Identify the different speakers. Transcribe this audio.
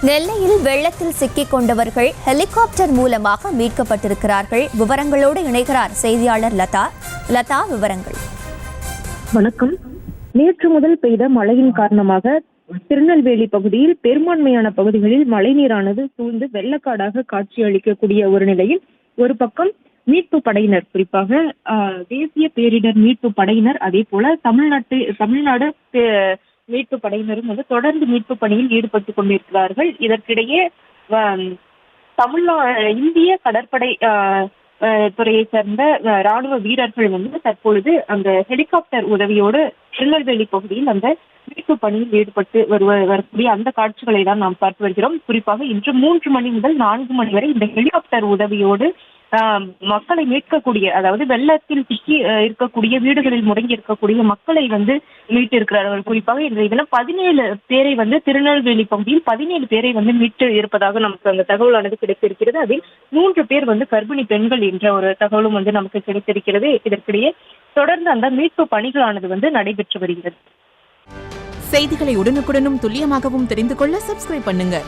Speaker 1: நெல்லையில் வெள்ளத்தில் சிக்கிக் கொண்டவர்கள் ஹெலிகாப்டர் மூலமாக மீட்கப்பட்டிருக்கிறார்கள். விவரங்களோடு இணைகிறார் செய்தியாளர் லதா. லதா, விவரங்கள்.
Speaker 2: வணக்கம். நேற்று முதல் பெய்த மழையின் காரணமாக திருநெல்வேலி பகுதியில் பெரும்பான்மையான பகுதிகளில் மழைநீரானது சூழ்ந்து வெள்ளக்காடாக காட்சியளிக்கக்கூடிய ஒரு நிலையில் ஒரு பக்கம் மீட்பு படையினர், குறிப்பாக தேசிய பேரிடர் மீட்பு படையினர், அதே போல தமிழ்நாடு மீட்பு படையினரும் தொடர்ந்து மீட்பு பணியில் ஈடுபட்டு கொண்டிருக்கிறார்கள். இதற்கிடையே இந்திய கடற்படை துறையை சேர்ந்த ராணுவ வீரர்கள் தற்பொழுது அந்த ஹெலிகாப்டர் உதவியோடு திருநெல்வேலி பகுதியில் அந்த மீட்பு பணியில் ஈடுபட்டு வரக்கூடிய அந்த காட்சிகளை தான் நாம் பார்த்து வருகிறோம். குறிப்பாக இன்று 3 மணி முதல் 4 மணி வரை இந்த ஹெலிகாப்டர் உதவியோடு மக்களை மீட்கக்கூடிய, அதாவது வெள்ளத்தில் சிக்கி இருக்கக்கூடிய வீடுகளில் முடங்கி இருக்கக்கூடிய மக்களை மீட்டு இருக்கிறார்கள். குறிப்பாக இன்றைய தினம் 17 பேரை திருநெல்வேலி பகுதியில் 17 பேரை மீட்டு இருப்பதாக நமக்கு அந்த தகவலானது கிடைத்திருக்கிறது. அதில் 3 பேர் கர்ப்பிணி பெண்கள் என்ற ஒரு தகவலும் நமக்கு கிடைத்திருக்கிறது. இதற்கிடையே தொடர்ந்து அந்த மீட்பு பணிகளானது நடைபெற்று வருகிறது.
Speaker 3: செய்திகளை உடனுக்குடனும் துல்லியமாகவும் தெரிந்து கொள்ள சப்ஸ்கிரைப் பண்ணுங்க.